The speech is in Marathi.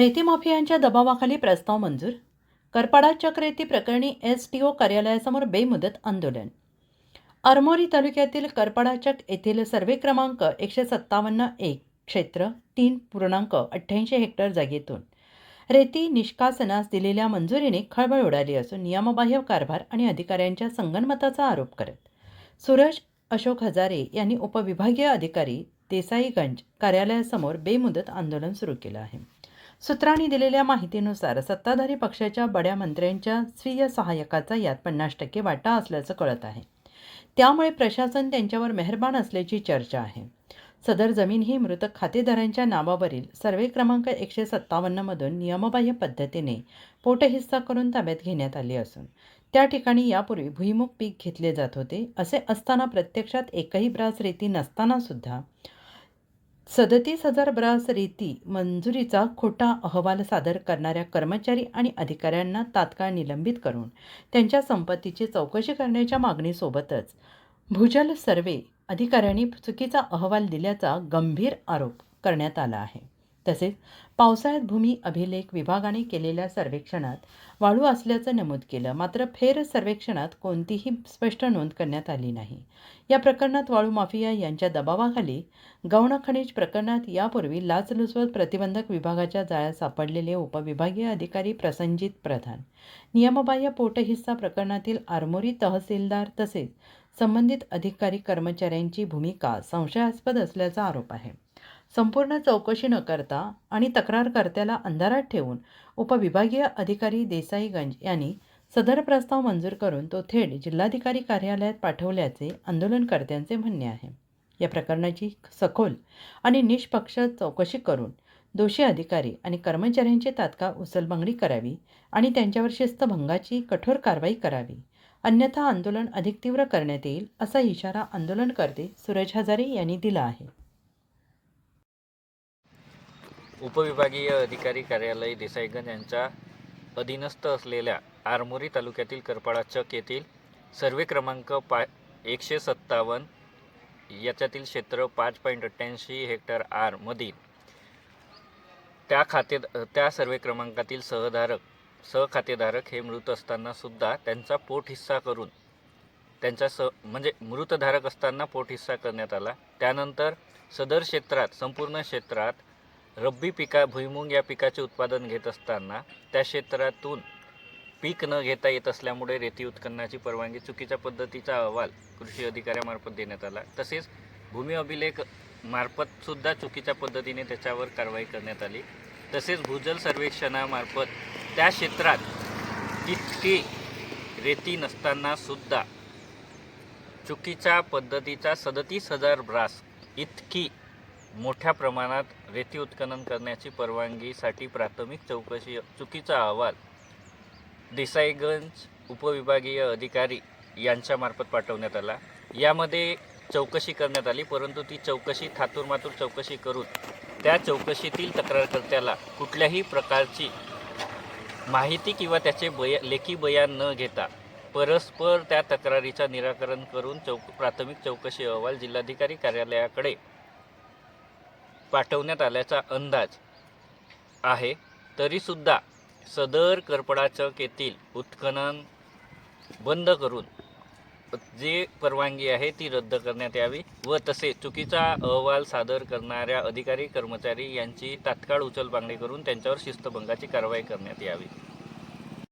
रेती माफियांच्या दबावाखाली प्रस्ताव मंजूर. करपाडा चक्रेती प्रकरणी STO कार्यालयासमोर बेमुदत आंदोलन. आरमोरी तालुक्यातील करपाडाचक येथील सर्वे क्रमांक 157-1 क्षेत्र 3.88 हेक्टर जागेतून रेती निष्कासनास दिलेल्या मंजुरीने खळबळ उडाली असून नियमबाह्य कारभार आणि अधिकाऱ्यांच्या संगनमताचा आरोप करत सूरज अशोक हजारे यांनी उपविभागीय अधिकारी देसाईगंज कार्यालयासमोर बेमुदत आंदोलन सुरू केलं आहे. सूत्रांनी दिलेल्या माहितीनुसार सत्ताधारी पक्षाच्या बड्या मंत्र्यांच्या स्वीय सहाय्यकाचा यात 50% वाटा असल्याचं कळत आहे. त्यामुळे प्रशासन त्यांच्यावर मेहरबान असल्याची चर्चा आहे. सदर जमीन ही मृत खातेदारांच्या नावावरील सर्वे क्रमांक 157मधून नियमबाह्य पद्धतीने पोटहिस्सा करून ताब्यात घेण्यात आली असून त्या ठिकाणी यापूर्वी भुईमुग पीक घेतले जात होते. असे असताना प्रत्यक्षात एकही ब्रास रेती नसताना सुद्धा 37,000 ब्रास रेती मंजुरीचा खोटा अहवाल सादर करणाऱ्या कर्मचारी आणि अधिकाऱ्यांना तात्काळ निलंबित करून त्यांच्या संपत्तीची चौकशी करण्याच्या मागणीसोबतच भूजल सर्वे अधिकाऱ्यांनी चुकीचा अहवाल दिल्याचा गंभीर आरोप करण्यात आला आहे. तसेच पावसाळ्यात भूमी अभिलेख विभागाने केलेल्या सर्वेक्षणात वाळू असल्याचं नमूद केलं, मात्र फेर सर्वेक्षणात कोणतीही स्पष्ट नोंद करण्यात आली नाही. या प्रकरणात वाळू माफिया यांच्या दबावाखाली गौण खनिज प्रकरणात यापूर्वी लाचलुचपत प्रतिबंधक विभागाच्या जाळ्यात सापडलेले उपविभागीय अधिकारी प्रसंजित प्रधान, नियमबाह्य पोटहिस्सा प्रकरणातील आरमोरी तहसीलदार तसेच संबंधित अधिकारी कर्मचाऱ्यांची भूमिका संशयास्पद असल्याचा आरोप आहे. संपूर्ण चौकशी न करता आणि तक्रारकर्त्याला अंधारात ठेवून उपविभागीय अधिकारी देसाईगंज यांनी सदर प्रस्ताव मंजूर करून तो थेट जिल्हाधिकारी कार्यालयात पाठवल्याचे आंदोलनकर्त्यांचे म्हणणे आहे. या प्रकरणाची सखोल आणि निष्पक्ष चौकशी करून दोषी अधिकारी आणि कर्मचाऱ्यांची तात्काळ उचलबांगडी करावी आणि त्यांच्यावर शिस्तभंगाची कठोर कारवाई करावी, अन्यथा आंदोलन अधिक तीव्र करण्यात येईल, असा इशारा आंदोलनकर्ते सूरज हजारे यांनी दिला आहे. उपविभागीय अधिकारी कार्यालय देसाईगंज यांच्या अधीनस्थ असलेल्या आरमोरी तालुक्यातील करपाडाचक येथील सर्वे क्रमांक 157 याच्यातील क्षेत्र 5.88 हेक्टर आर मधील त्या सर्वे क्रमांकातील सहखातेधारक हे मृत असताना सुद्धा त्यांचा पोटहिस्सा करून म्हणजे मृतधारक असताना पोटहिस्सा करण्यात आला. त्यानंतर सदर क्षेत्रात संपूर्ण क्षेत्रात रब्बी भुईमुग या पिकाचे उत्पादन घेत असताना त्या क्षेत्रातून पीक न घेता येत असल्यामुळे रेती उत्खननाची परवानगी चुकीच्या पद्धतीचा अहवाल कृषी अधिकाऱ्यामार्फत देण्यात आला. तसेच भूमी अभिलेख मार्फत सुद्धा चुकीच्या पद्धतीने त्याच्यावर कारवाई करण्यात आली. तसेच भूजल सर्वेक्षणामार्फत त्या क्षेत्रात तितकी रेती नसताना सुद्धा चुकीच्या पद्धतीचा 37,000 ब्रास इतकी मोठ्या प्रमाणात रेती उत्खनन करण्याची परवानगीसाठी प्राथमिक चौकशी चुकीचा अहवाल देसाईगंज उपविभागीय अधिकारी यांच्यामार्फत पाठवण्यात आला. यामध्ये चौकशी करण्यात आली, परंतु ती चौकशी थातूरमातूर चौकशी करून त्या चौकशीतील तक्रारकर्त्याला कुठल्याही प्रकारची माहिती किंवा त्याचे लेखी बयान न घेता परस्पर त्या तक्रारीचा निराकरण करून प्राथमिक चौकशी अहवाल जिल्हाधिकारी कार्यालयाकडे पाठवण्यात आल्याचा अंदाज आहे. तरीसुद्धा सदर करपाडाचक येथील उत्खनन बंद करून जी परवानगी आहे ती रद्द करण्यात यावी व तसे चुकीचा अहवाल सादर करणाऱ्या अधिकारी कर्मचारी यांची तात्काळ उचलबांगडी करून त्यांच्यावर शिस्तभंगाची कारवाई करण्यात यावी.